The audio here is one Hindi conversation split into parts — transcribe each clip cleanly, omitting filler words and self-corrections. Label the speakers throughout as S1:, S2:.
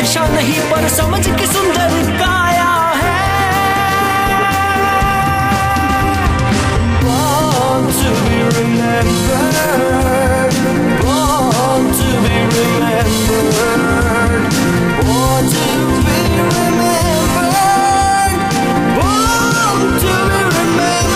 S1: भाषा नहीं पर समझ की सुंदर काया है। Born to be remembered, born to be remembered, born to be remembered, born to be remembered।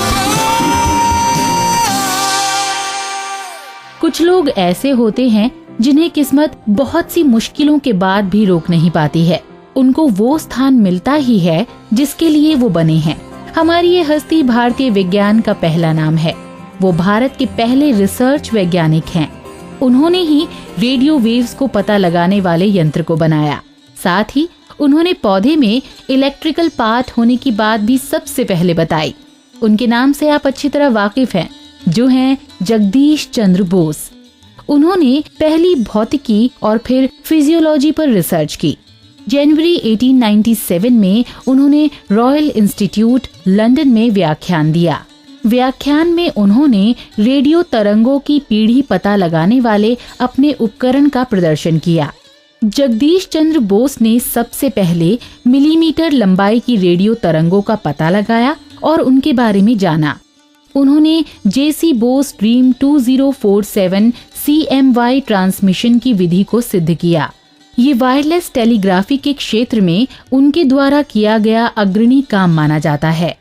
S2: कुछ लोग ऐसे होते हैं जिन्हें किस्मत बहुत सी मुश्किलों के बाद भी रोक नहीं पाती है। उनको वो स्थान मिलता ही है जिसके लिए वो बने हैं। हमारी ये हस्ती भारतीय विज्ञान का पहला नाम है। वो भारत के पहले रिसर्च वैज्ञानिक हैं। उन्होंने ही रेडियो वेव्स को पता लगाने वाले यंत्र को बनाया। साथ ही उन्होंने पौधे में इलेक्ट्रिकल पार्ट होने की बात भी सबसे पहले बताई। उनके नाम से आप अच्छी तरह वाकिफ हैं, जो हैं जगदीश चंद्र बोस। उन्होंने पहली भौतिकी और फिर फिजियोलॉजी पर रिसर्च की। जनवरी 1897 में उन्होंने रॉयल इंस्टीट्यूट लंदन में व्याख्यान दिया। व्याख्यान में उन्होंने रेडियो तरंगों की पीढ़ी पता लगाने वाले अपने उपकरण का प्रदर्शन किया। जगदीश चंद्र बोस ने सबसे पहले मिलीमीटर लंबाई की रेडियो तरंगों का पता लगाया और उनके बारे में जाना। उन्होंने जेसी बोस ड्रीम 2047 CMY ट्रांसमिशन की विधि को सिद्ध किया। ये वायरलेस टेलीग्राफी के क्षेत्र में उनके द्वारा किया गया अग्रणी काम माना जाता है।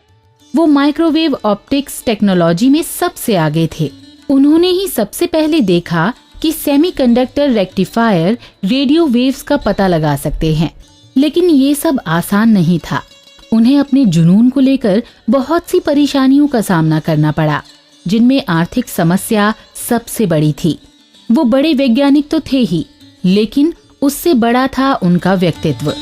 S2: वो माइक्रोवेव ऑप्टिक्स टेक्नोलॉजी में सबसे आगे थे। उन्होंने ही सबसे पहले देखा कि सेमीकंडक्टर रेक्टिफायर रेडियो वेव्स का पता लगा सकते हैं। लेकिन ये सब आसान नहीं था। उन्हें अपने जुनून को लेकर बहुत सी परेशानियों का सामना करना पड़ा, जिनमें आर्थिक समस्या सबसे बड़ी थी। वो बड़े वैज्ञानिक तो थे ही, लेकिन उससे बड़ा था उनका व्यक्तित्व।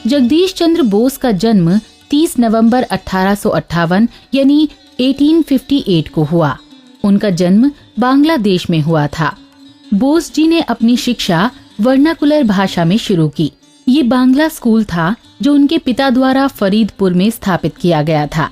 S2: जगदीश चंद्र बोस का जन्म 30 नवंबर 1858 यानी 1858 को हुआ। उनका जन्म बांग्लादेश में हुआ था। बोस जी ने अपनी शिक्षा वर्नाकुलर भाषा में शुरू की। ये बांग्ला स्कूल था जो उनके पिता द्वारा फरीदपुर में स्थापित किया गया था।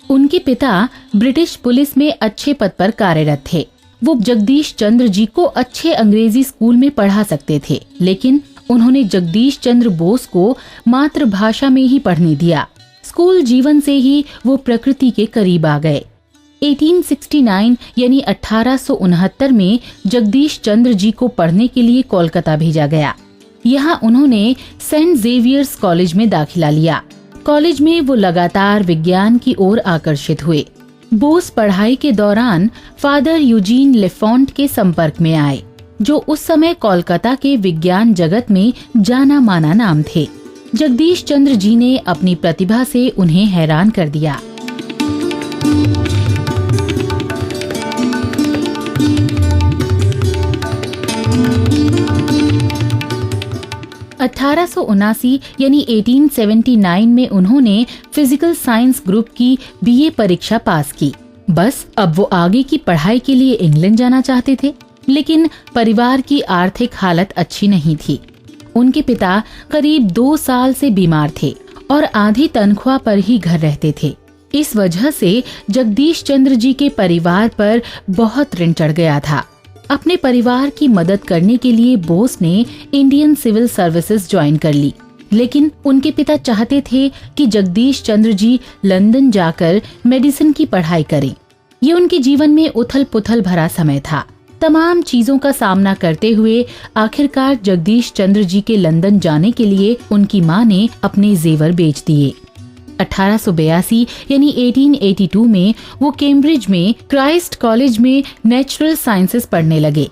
S2: उनके पिता ब्रिटिश पुलिस में अच्छे पद पर कार्यरत थे। वो जगदीश चंद्र जी को अच्छे अंग्रेजी स्कूल में पढ़ा सकते थे, लेकिन उन्होंने जगदीश चंद्र बोस को मातृभाषा में ही पढ़ने दिया। स्कूल जीवन से ही वो प्रकृति के करीब आ गए। 1869 यानी 1869 में जगदीश चंद्र जी को पढ़ने के लिए कोलकाता भेजा गया। यहाँ उन्होंने सेंट जेवियर्स कॉलेज में दाखिला लिया। कॉलेज में वो लगातार विज्ञान की ओर आकर्षित हुए। बोस पढ़ाई के दौरान फादर यूजीन लेफॉन्ट के संपर्क में आए, जो उस समय कोलकाता के विज्ञान जगत में जाना माना नाम थे। जगदीश चंद्र जी ने अपनी प्रतिभा से उन्हें हैरान कर दिया। (1879) यानी 1879 में उन्होंने फिजिकल साइंस ग्रुप की BA परीक्षा पास की। बस अब वो आगे की पढ़ाई के लिए इंग्लैंड जाना चाहते थे, लेकिन परिवार की आर्थिक हालत अच्छी नहीं थी। उनके पिता करीब 2 साल से बीमार थे और आधी तनख्वाह पर ही घर रहते थे। इस वजह से जगदीश चंद्र जी के परिवार पर बहुत ऋण चढ़ गया था। अपने परिवार की मदद करने के लिए बोस ने इंडियन सिविल सर्विसेज ज्वाइन कर ली, लेकिन उनके पिता चाहते थे कि जगदीश चंद्र जी लंदन जाकर मेडिसिन की पढ़ाई करें। ये उनके जीवन में उथल पुथल भरा समय था। तमाम चीजों का सामना करते हुए आखिरकार जगदीश चंद्र जी के लंदन जाने के लिए उनकी मां ने अपने जेवर बेच दिए। 1882 यानी 1882 में वो कैम्ब्रिज में क्राइस्ट कॉलेज में नेचुरल साइंसेस पढ़ने लगे।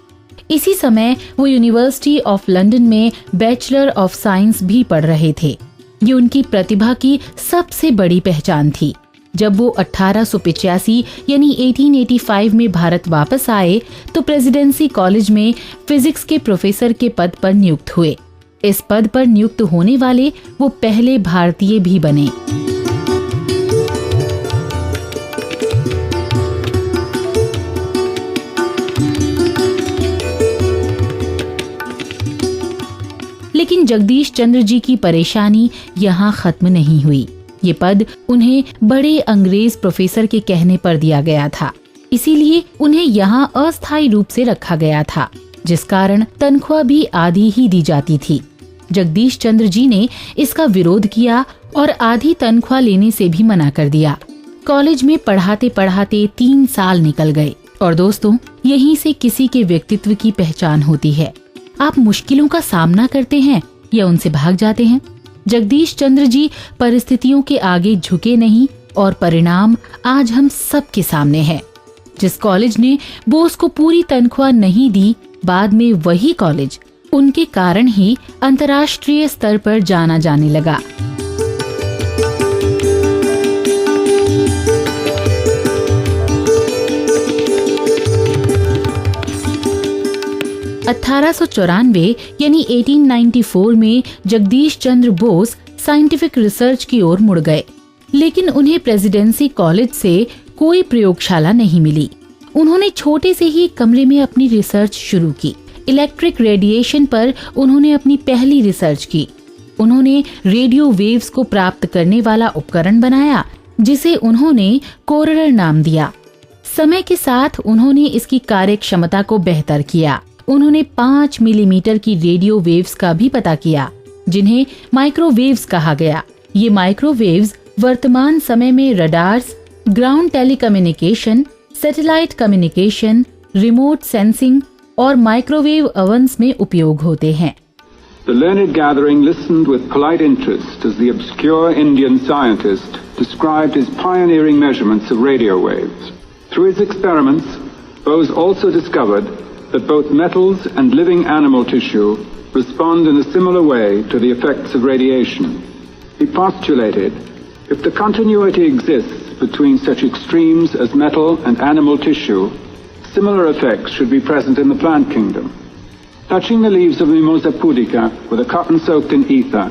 S2: इसी समय वो यूनिवर्सिटी ऑफ लंदन में बैचलर ऑफ साइंस भी पढ़ रहे थे। ये उनकी प्रतिभा की सबसे बड़ी पहचान थी। जब वो 1885 यानी 1885 में भारत वापस आए तो प्रेसिडेंसी कॉलेज में फिजिक्स के प्रोफेसर के पद पर नियुक्त हुए। इस पद पर नियुक्त होने वाले वो पहले भारतीय भी बने। लेकिन जगदीश चंद्र जी की परेशानी यहाँ खत्म नहीं हुई। ये पद उन्हें बड़े अंग्रेज प्रोफेसर के कहने पर दिया गया था, इसीलिए उन्हें यहाँ अस्थायी रूप से रखा गया था, जिस कारण तनख्वाह भी आधी ही दी जाती थी। जगदीश चंद्र जी ने इसका विरोध किया और आधी तनख्वाह लेने से भी मना कर दिया। कॉलेज में पढ़ाते पढ़ाते 3 साल निकल गए और दोस्तों, यहीं से किसी के व्यक्तित्व की पहचान होती है। आप मुश्किलों का सामना करते हैं या उनसे भाग जाते हैं। जगदीश चंद्र जी परिस्थितियों के आगे झुके नहीं और परिणाम आज हम सबके सामने है। जिस कॉलेज ने बोस को पूरी तनख्वाह नहीं दी, बाद में वही कॉलेज उनके कारण ही अंतर्राष्ट्रीय स्तर पर जाना जाने लगा। (1894) यानी 1894 में जगदीश चंद्र बोस साइंटिफिक रिसर्च की ओर मुड़ गए, लेकिन उन्हें प्रेसिडेंसी कॉलेज से कोई प्रयोगशाला नहीं मिली। उन्होंने छोटे से ही कमरे में अपनी रिसर्च शुरू की। इलेक्ट्रिक रेडिएशन पर उन्होंने अपनी पहली रिसर्च की। उन्होंने रेडियो वेव्स को प्राप्त करने वाला उपकरण बनाया, जिसे उन्होंने कोरर नाम दिया। समय के साथ उन्होंने इसकी कार्यक्षमता को बेहतर किया। उन्होंने 5 मिलीमीटर की रेडियो वेव्स का भी पता किया, जिन्हें माइक्रोवेव्स कहा गया। ये माइक्रोवेव्स वर्तमान समय में radars, ground telecommunication, satellite communication, remote sensing और माइक्रोवेव ओवन्स में उपयोग होते हैं।
S3: The learned gathering listened with polite interest as the obscure Indian scientist described his pioneering measurements of radio waves. Through his experiments, Bose also discovered that both metals and living animal tissue respond in a similar way to the effects of radiation. He postulated, if the continuity exists between such extremes as metal and animal tissue, similar effects should be present in the plant kingdom. Touching the leaves of Mimosa pudica with a cotton soaked in ether,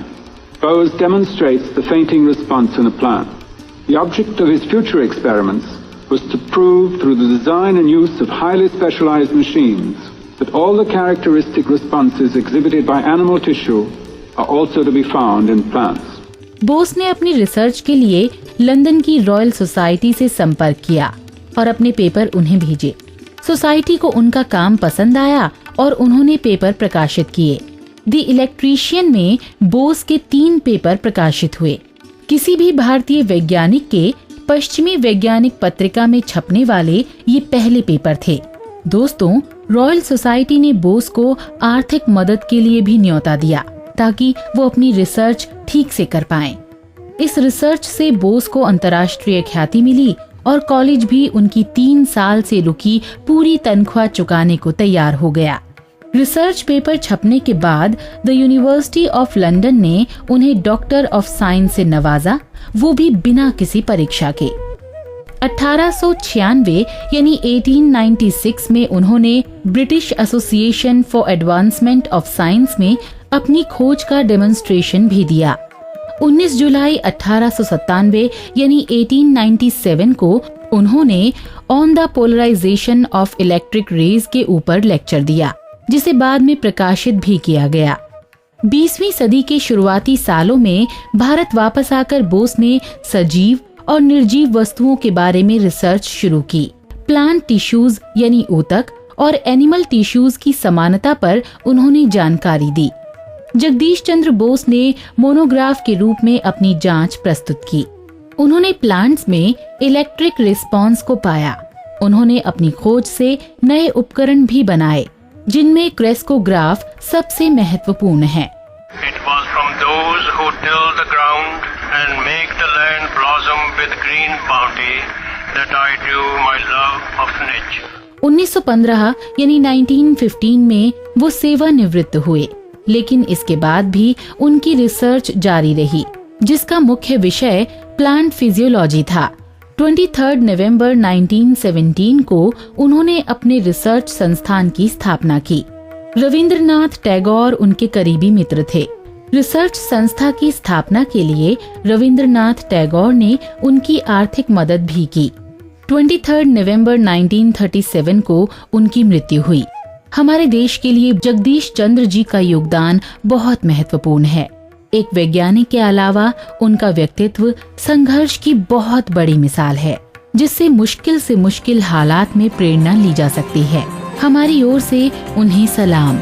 S3: Bose demonstrates the fainting response in a plant. The object of his future experiments was to prove through the design and use of highly specialized machines that all the characteristic responses exhibited by animal tissue are also to be found in plants.
S2: Bose ने अपनी रिसर्च के लिए लंदन की रॉयल सोसाइटी से संपर्क किया और अपने पेपर उन्हें भेजे। सोसाइटी को उनका काम पसंद आया और उन्होंने पेपर प्रकाशित किए। द इलेक्ट्रीशियन में बोस के 3 पेपर प्रकाशित हुए। किसी भी भारतीय वैज्ञानिक के पश्चिमी वैज्ञानिक पत्रिका में छपने वाले ये पहले पेपर थे। दोस्तों, रॉयल सोसाइटी ने बोस को आर्थिक मदद के लिए भी न्योता दिया ताकि वो अपनी रिसर्च ठीक से कर पाएं। इस रिसर्च से बोस को अंतर्राष्ट्रीय ख्याति मिली और कॉलेज भी उनकी 3 साल से रुकी पूरी तनख्वाह चुकाने को तैयार हो गया। रिसर्च पेपर छपने के बाद द यूनिवर्सिटी ऑफ लंदन ने उन्हें डॉक्टर ऑफ साइंस से नवाजा, वो भी बिना किसी परीक्षा के। 1896 यानी 1896 में उन्होंने British association for advancement of science में अपनी खोज का डेमोन्स्ट्रेशन भी दिया। 19 जुलाई 1897 यानी 1897 को उन्होंने on the polarization of electric rays के ऊपर लेक्चर दिया, जिसे बाद में प्रकाशित भी किया गया। 20वीं सदी के शुरुआती सालों में भारत वापस आकर बोस ने सजीव और निर्जीव वस्तुओं के बारे में रिसर्च शुरू की। प्लांट टिश्यूज यानी ऊतक और एनिमल टिश्यूज की समानता पर उन्होंने जानकारी दी। जगदीश चंद्र बोस ने मोनोग्राफ के रूप में अपनी जांच प्रस्तुत की। उन्होंने प्लांट्स में इलेक्ट्रिक रिस्पॉन्स को पाया। उन्होंने अपनी खोज से नए उपकरण भी बनाए, जिनमें क्रेस्कोग्राफ सबसे महत्वपूर्ण है।
S4: It was from those who till the ground and make the land blossom with green bounty that I do my love of nature.
S2: 1915 यानी 1915 में वो सेवानिवृत्त हुए, लेकिन इसके बाद भी उनकी रिसर्च जारी रही, जिसका मुख्य विषय प्लांट फिजियोलॉजी था। 23 नवंबर 1917 को उन्होंने अपने रिसर्च संस्थान की स्थापना की। रविंद्रनाथ टैगोर उनके करीबी मित्र थे। रिसर्च संस्था की स्थापना के लिए रविंद्रनाथ टैगोर ने उनकी आर्थिक मदद भी की। 23 नवंबर 1937 को उनकी मृत्यु हुई। हमारे देश के लिए जगदीश चंद्र जी का योगदान बहुत महत्वपूर्ण है। एक वैज्ञानिक के अलावा उनका व्यक्तित्व संघर्ष की बहुत बड़ी मिसाल है, जिससे मुश्किल हालात में प्रेरणा ली जा सकती है। हमारी ओर से उन्हें सलाम।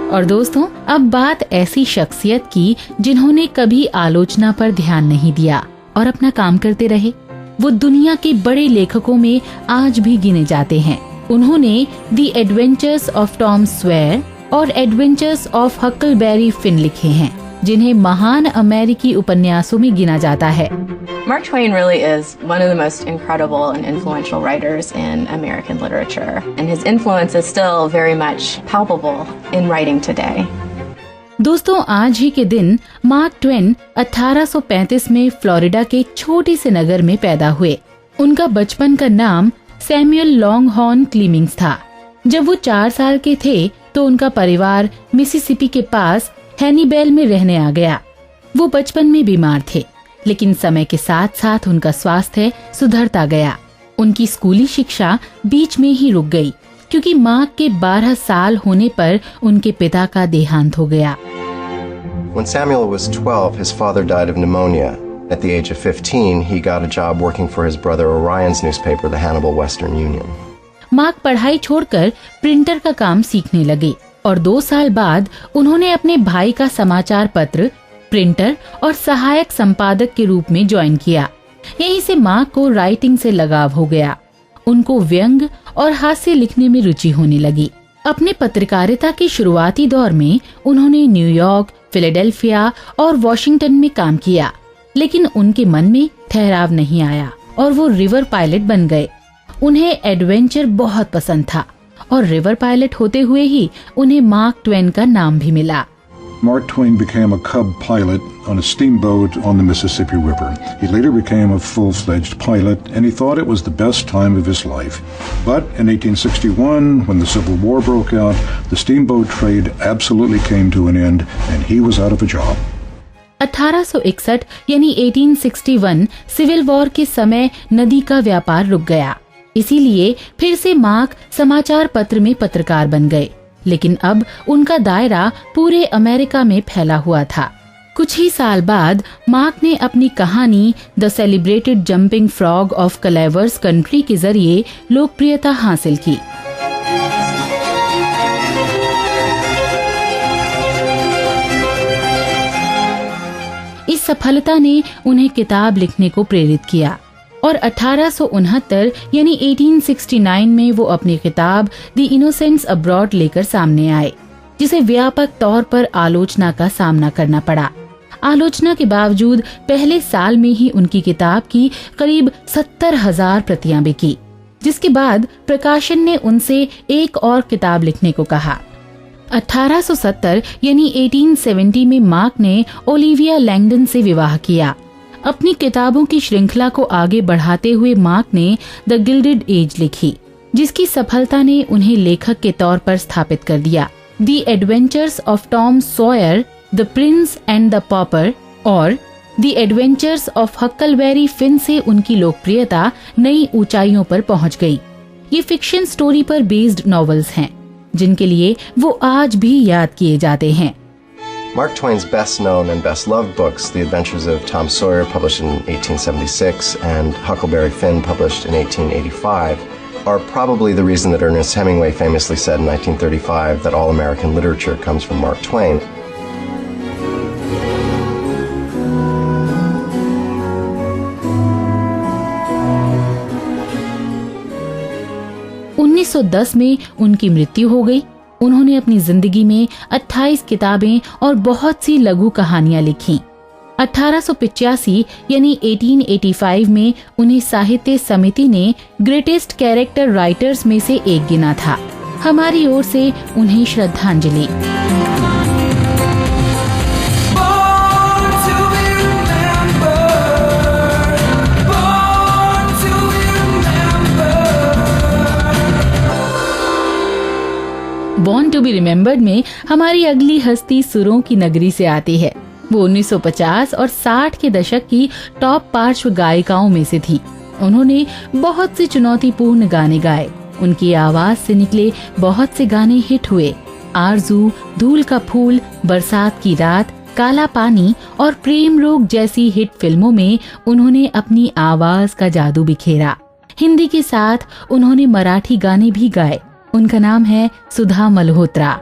S2: और दोस्तों, अब बात ऐसी शख्सियत की जिन्होंने कभी आलोचना पर ध्यान नहीं दिया और अपना काम करते रहे। वो दुनिया के बड़े लेखकों में आज भी गिने जाते हैं। उन्होंने the adventures of Tom Sawyer और एडवेंचर्स ऑफ हकलबेरी फिन लिखे हैं, जिन्हें महान अमेरिकी उपन्यासों में गिना जाता है।
S5: Mark Twain really is one of the most incredible and influential writers in American literature, and his influence is still very much palpable in writing today.
S2: दोस्तों, आज ही के दिन मार्क ट्वेन 1835 में फ्लोरिडा के छोटे से नगर में पैदा हुए। उनका बचपन का नाम सैमुअल लॉन्गहॉर्न क्लीमिंग्स था। जब वो 4 साल के थे तो उनका परिवार मिसिसिपी के पास हैनिबेल में रहने आ गया। वो बचपन में बीमार थे, लेकिन समय के साथ साथ उनका स्वास्थ्य सुधरता गया। उनकी स्कूली शिक्षा बीच में ही रुक गई, क्योंकि मार्क के 12 साल होने पर उनके पिता का देहांत हो गया।
S6: When Samuel was 12, his father died of pneumonia. At the age of 15, he got a job working for his brother Orion's newspaper, the Hannibal Western Union.
S2: Mark पढ़ाई छोड़कर प्रिंटर का काम सीखने लगे और 2 साल बाद उन्होंने अपने भाई का समाचार पत्र प्रिंटर और सहायक संपादक के रूप में ज्वाइन किया। यहीं से मार्क को राइटिंग से लगाव हो गया। उनको व्यंग और हास्य लिखने में रुचि होने लगी। अपने पत्रकारिता के शुरुआती दौर में उन्होंने न्यूयॉर्क, फिलाडेल्फिया और वॉशिंगटन में काम किया, लेकिन उनके मन में ठहराव नहीं आया और वो रिवर पायलट बन गए। उन्हें एडवेंचर बहुत पसंद था और रिवर पायलट होते हुए ही उन्हें मार्क ट्वेन का नाम भी मिला।
S7: Mark Twain became a cub pilot on a steamboat on the Mississippi River. He later became a full-fledged pilot, and he thought it was the best time of his life. But in 1861, when the Civil War broke out, the steamboat trade absolutely came to an end, and he was out of a job.
S2: 1861 यानी 1861 सिविल वॉर के समय नदी का व्यापार रुक गया। इसीलिए फिर से मार्क समाचार पत्र में पत्रकार बन गए, लेकिन अब उनका दायरा पूरे अमेरिका में फैला हुआ था। कुछ ही साल बाद मार्क ने अपनी कहानी the celebrated jumping frog of Calaveras County के जरिए लोकप्रियता हासिल की। इस सफलता ने उन्हें किताब लिखने को प्रेरित किया और 1869 यानी 1869 में वो अपनी किताब द इनोसेंट्स अब्रॉड लेकर सामने आए, जिसे व्यापक तौर पर आलोचना का सामना करना पड़ा। आलोचना के बावजूद पहले साल में ही उनकी किताब की करीब 70,000 प्रतियां बिकी, जिसके बाद प्रकाशन ने उनसे एक और किताब लिखने को कहा। 1870 यानी 1870 में मार्क ने ओलिविया लैंगडन से विवाह किया। अपनी किताबों की श्रृंखला को आगे बढ़ाते हुए मार्क ने द गिल्डेड एज लिखी, जिसकी सफलता ने उन्हें लेखक के तौर पर स्थापित कर दिया। The adventures of Tom Sawyer, the prince and the pauper और the adventures of Huckleberry Finn से उनकी लोकप्रियता नई ऊंचाइयों पर पहुंच गई। ये फिक्शन स्टोरी पर बेस्ड नॉवेल्स हैं, जिनके लिए वो आज भी याद किए जाते हैं।
S6: Mark Twain's best-known and best-loved books, The Adventures of Tom Sawyer, published in 1876, and Huckleberry Finn, published in 1885, are probably the reason that Ernest Hemingway famously said in 1935 that all American literature comes from Mark Twain.
S2: (1910) में उनकी मृत्यु हो गई। उन्होंने अपनी जिंदगी में 28 किताबें और बहुत सी लघु कहानियां लिखी। 1885 यानी 1885 में उन्हें साहित्य समिति ने ग्रेटेस्ट कैरेक्टर राइटर्स में से एक गिना था। हमारी ओर से उन्हें श्रद्धांजलि। बॉर्न टू बी रिमेम्बर्ड में हमारी अगली हस्ती सुरों की नगरी से आती है। वो 1950 और 60 के दशक की टॉप पार्श्व गायिकाओं में से थी। उन्होंने बहुत से चुनौतीपूर्ण गाने गाए। उनकी आवाज से निकले बहुत से गाने हिट हुए। आरज़ू, धूल का फूल, बरसात की रात, काला पानी और प्रेम रोग जैसी हिट फिल्मों में उन्होंने अपनी आवाज का जादू बिखेरा। हिंदी के साथ उन्होंने मराठी गाने भी गाए। उनका नाम है सुधा मल्होत्रा।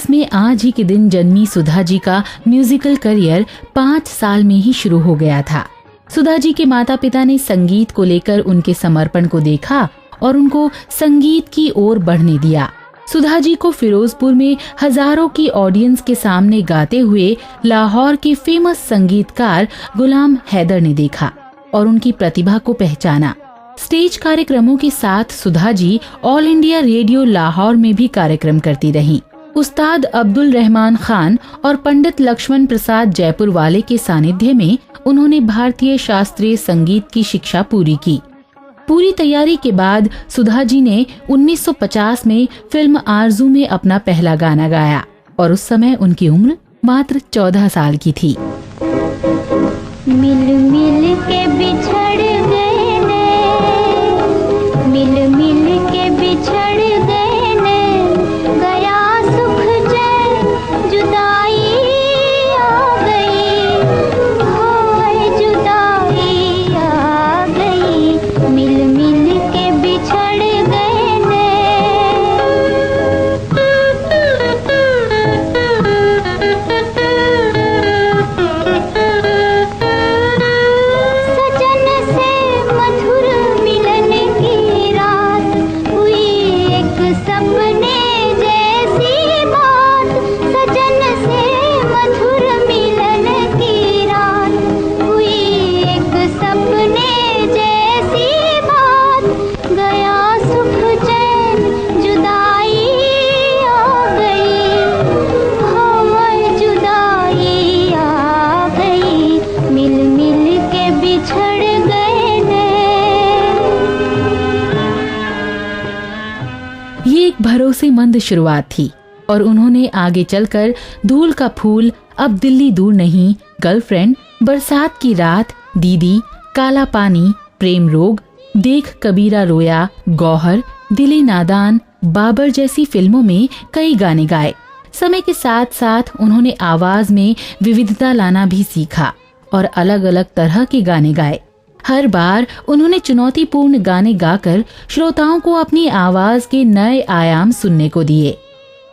S2: में आज ही के दिन जन्मी सुधा जी का म्यूजिकल करियर 5 साल में ही शुरू हो गया था। सुधा जी के माता पिता ने संगीत को लेकर उनके समर्पण को देखा और उनको संगीत की ओर बढ़ने दिया। सुधा जी को फिरोजपुर में हजारों की ऑडियंस के सामने गाते हुए लाहौर के फेमस संगीतकार गुलाम हैदर ने देखा और उनकी प्रतिभा को पहचाना। स्टेज कार्यक्रमों के साथ Sudha ji all India radio Lahore में भी कार्यक्रम करती रहीं। उस्ताद अब्दुल रहमान खान और पंडित लक्ष्मण प्रसाद जयपुर वाले के सानिध्य में उन्होंने भारतीय शास्त्रीय संगीत की शिक्षा पूरी की। पूरी तैयारी के बाद सुधा जी ने 1950 में फिल्म आरज़ू में अपना पहला गाना गाया और उस समय उनकी उम्र मात्र 14 साल की थी।
S8: मिल मिल के बिछड़ गए ने, मिल मिल के बिछड़ गए ने, गया सुख जय जुदाई आ गई, हाय जुदाई आ गई, मिल मिल के बिछड़ गए ने। सजन से मधुर मिलन की रात हुई एक सपने जैसी बात, सजन से मधुर मिलन की रात हुई एक सपने जैसी बात, गया सुख चैन जुदाई आ गई, हाय जुदाई आ गई, मिल मिल के बिछड़ गए ने।
S2: ये एक भरोसेमंद शुरुआत थी और उन्होंने आगे चलकर धूल का फूल, अब दिल्ली दूर नहीं, गर्लफ्रेंड, बरसात की रात, दीदी, काला पानी, प्रेम रोग, देख कबीरा रोया, गौहर, दिले नादान, बाबर जैसी फिल्मों में कई गाने गाए। समय के साथ साथ उन्होंने आवाज में विविधता लाना भी सीखा और अलग अलग तरह के गाने गाए। हर बार उन्होंने चुनौतीपूर्ण गाने गाकर श्रोताओं को अपनी आवाज के नए आयाम सुनने को दिए।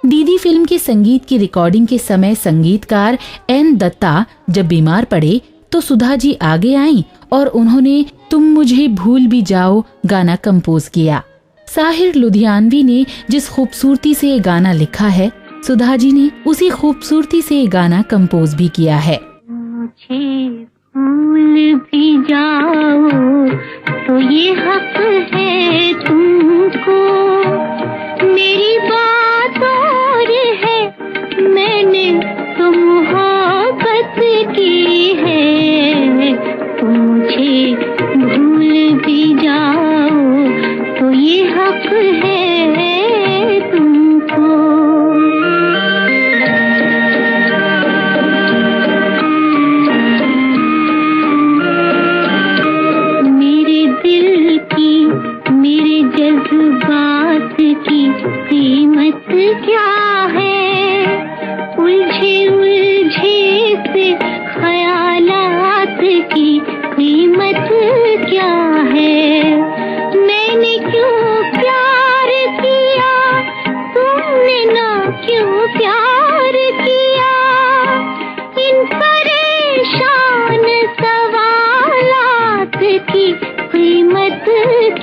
S2: दीदी फिल्म के संगीत की रिकॉर्डिंग के समय संगीतकार एन दत्ता जब बीमार पड़े तो सुधा जी आगे आईं और उन्होंने तुम मुझे भूल भी जाओ गाना कंपोज किया। साहिर लुधियानवी ने जिस खूबसूरती से ये गाना लिखा है, सुधा जी ने उसी खूबसूरती से ये गाना कंपोज भी किया है।
S8: मुझे भूल भी जाओ तो ये हक है तुमको, मेरी बात और है, मैंने तो मोहब्बत की है, तो मुझे भूल भी जाओ तो ये हक है तुमको। मेरे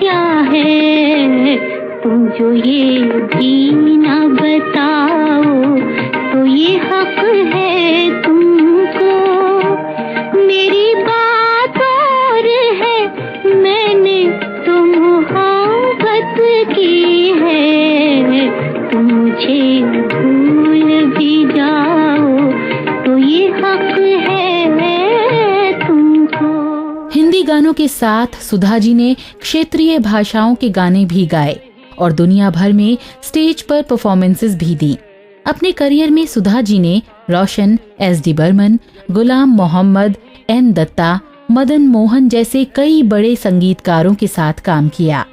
S8: क्या है, तुम जो ये भी न बताओ तो ये हक है तुमको। मेरी बात और है, मैंने तो मोहब्बत की है, तुम मुझे भूल भी जाओ तो ये हक है तुमको।
S2: हिंदी गानों के साथ सुधा जी ने क्षेत्रीय भाषाओं के गाने भी गाए और दुनिया भर में स्टेज पर परफॉर्मेंसेस भी दी। अपने करियर में सुधा जी ने रोशन, एस.डी. बर्मन, गुलाम मोहम्मद, एन. दत्ता, मदन मोहन जैसे कई बड़े संगीतकारों के साथ काम किया।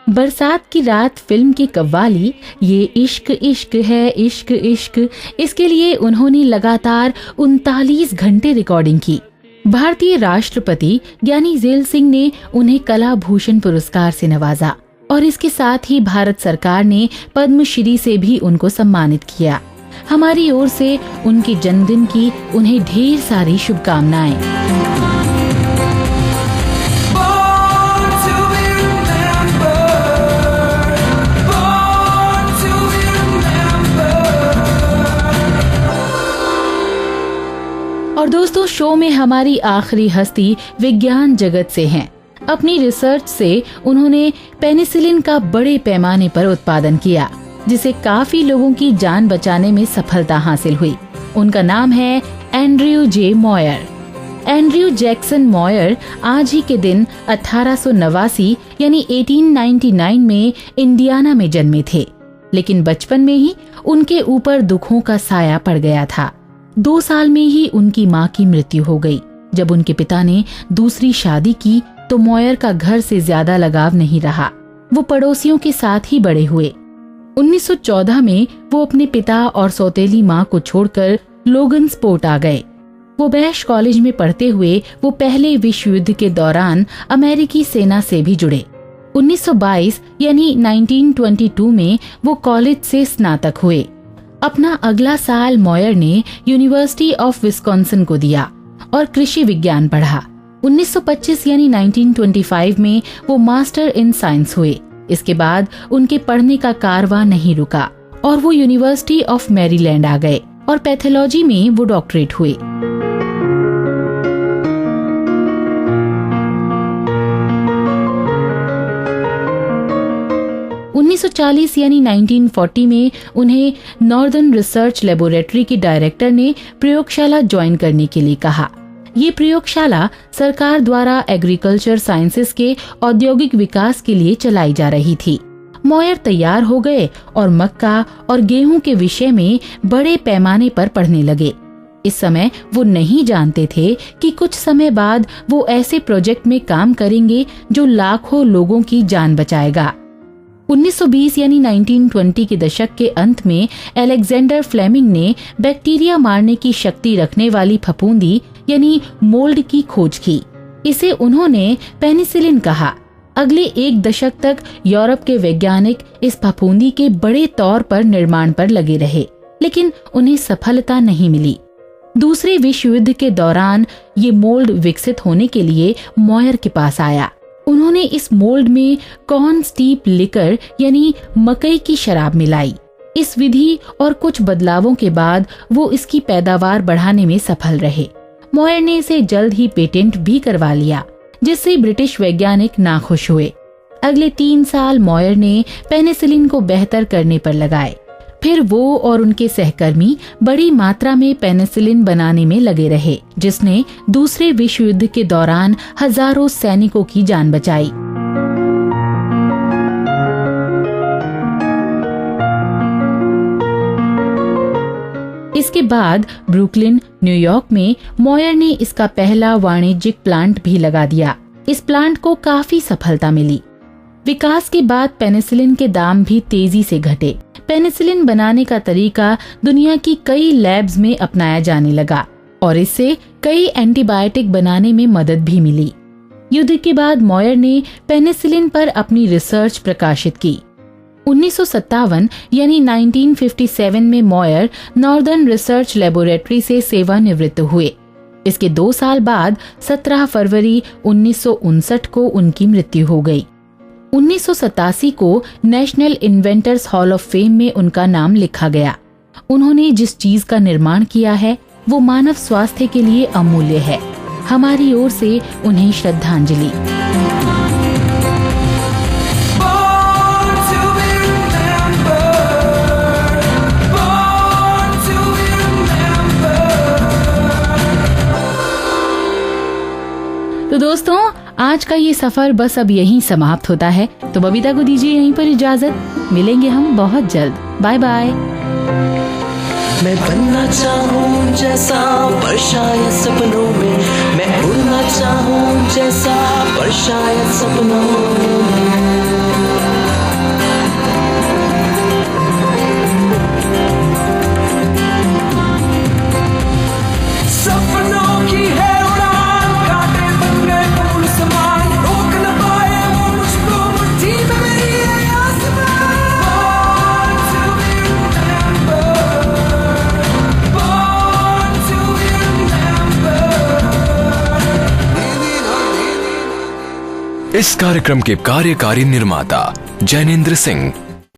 S2: बरसात की रात फिल्म की कव्वाली ये इश्क इश्क है इश्क इश्क, इसके लिए उन्होंने लगातार 39 घंटे रिकॉर्डिंग की। भारतीय राष्ट्रपति ज्ञानी ज़ैल सिंह ने उन्हें कला भूषण पुरस्कार से नवाजा और इसके साथ ही भारत सरकार ने पद्मश्री से भी उनको सम्मानित किया। हमारी ओर से उनके जन्मदिन की उन्हें ढेर सारी शुभकामनाएं। और दोस्तों, शो में हमारी आखिरी हस्ती विज्ञान जगत से हैं। अपनी रिसर्च से उन्होंने पेनिसिलिन का बड़े पैमाने पर उत्पादन किया, जिसे काफी लोगों की जान बचाने में सफलता हासिल हुई। उनका नाम है एंड्रयू जे मॉयर। एंड्रयू जैक्सन मॉयर आज ही के दिन 1889 यानी 1899 में इंडियाना में जन्मे थे, लेकिन बचपन में ही उनके ऊपर दुखों का साया पड़ गया था। 2 साल में ही उनकी मां की मृत्यु हो गई। जब उनके पिता ने दूसरी शादी की तो मॉयर का घर से ज्यादा लगाव नहीं रहा। वो पड़ोसियों के साथ ही बड़े हुए। 1914 में वो अपने पिता और सौतेली मां को छोड़कर लोगनस्पोर्ट आ गए। वो बैश कॉलेज में पढ़ते हुए वो पहले विश्व युद्ध के दौरान अमेरिकी सेना से भी जुड़े। 1922 यानी 1922 में वो कॉलेज से स्नातक हुए। अपना अगला साल मॉयर ने यूनिवर्सिटी ऑफ विस्कॉन्सिन को दिया और कृषि विज्ञान पढ़ा। 1925 यानी 1925 में वो मास्टर इन साइंस हुए। इसके बाद उनके पढ़ने का कारवां नहीं रुका और वो यूनिवर्सिटी ऑफ मैरीलैंड आ गए और पैथोलॉजी में वो डॉक्टरेट हुए। (1940) यानी 1940 में उन्हें नॉर्दर्न रिसर्च लेबोरेटरी के डायरेक्टर ने प्रयोगशाला ज्वाइन करने के लिए कहा। ये प्रयोगशाला सरकार द्वारा एग्रीकल्चर साइंसेस के औद्योगिक विकास के लिए चलाई जा रही थी। मॉयर तैयार हो गए और मक्का और गेहूं के विषय में बड़े पैमाने पर पढ़ने लगे। इस समय वो नहीं जानते थे कि कुछ समय बाद वो ऐसे प्रोजेक्ट में काम करेंगे जो लाखों लोगों की जान बचाएगा। 1920 यानी 1920 के दशक के अंत में अलेक्जेंडर फ्लेमिंग ने बैक्टीरिया मारने की शक्ति रखने वाली फफूंदी यानी मोल्ड की खोज की। इसे उन्होंने पेनिसिलिन कहा। अगले 1 दशक तक यूरोप के वैज्ञानिक इस फफूंदी के बड़े तौर पर निर्माण पर लगे रहे, लेकिन उन्हें सफलता नहीं मिली। दूसरे विश्व युद्ध के दौरान ये मोल्ड विकसित होने के लिए मॉयर के पास आया। उन्होंने इस मोल्ड में कॉर्न स्टीप लिकर यानी मकई की शराब मिलाई। इस विधि और कुछ बदलावों के बाद वो इसकी पैदावार बढ़ाने में सफल रहे। मॉयर ने इसे जल्द ही पेटेंट भी करवा लिया, जिससे ब्रिटिश वैज्ञानिक नाखुश हुए। अगले 3 साल मॉयर ने पेनिसिलिन को बेहतर करने पर लगाए। फिर वो और उनके सहकर्मी बड़ी मात्रा में पेनिसिलिन बनाने में लगे रहे, जिसने दूसरे विश्व युद्ध के दौरान हजारों सैनिकों की जान बचाई। इसके बाद ब्रुकलिन, न्यूयॉर्क में मॉयर ने इसका पहला वाणिज्यिक प्लांट भी लगा दिया। इस प्लांट को काफी सफलता मिली। विकास के बाद पेनिसिलिन के दाम भी तेजी से घटे। पेनिसिलिन बनाने का तरीका दुनिया की कई लैब्स में अपनाया जाने लगा और इससे कई एंटीबायोटिक बनाने में मदद भी मिली। युद्ध के बाद मॉयर ने पेनिसिलिन पर अपनी रिसर्च प्रकाशित की। 1957 यानी 1957 में मॉयर नॉर्दर्न रिसर्च लेबोरेटरी से सेवानिवृत्त हुए। इसके 2 साल बाद 17 फरवरी 1959 को उनकी मृत्यु हो गई। 1987 को national inventors hall of fame में उनका नाम लिखा गया। उन्होंने जिस चीज का निर्माण किया है वो मानव स्वास्थ्य के लिए अमूल्य है। हमारी ओर से उन्हें श्रद्धांजलि। तो दोस्तों, आज का ये सफर बस अब यहीं समाप्त होता है। तो बबीता को दीजिए यहीं पर इजाजत। मिलेंगे हम बहुत जल्द। Bye bye.
S1: मैं बनना चाहूँ जैसा पर शायद सपनों में, मैं उड़ना चाहूँ जैसा पर शायद सपनों में। सपनों की है उड़ान, कांटे बन गए फूल समान, रोक न पाए वो मुझको मुट्ठी में मेरी ये आसमान। Born to be remembered, born to be remembered।
S9: इस कार्यक्रम के कार्यकारी निर्माता जैनेंद्र सिंह,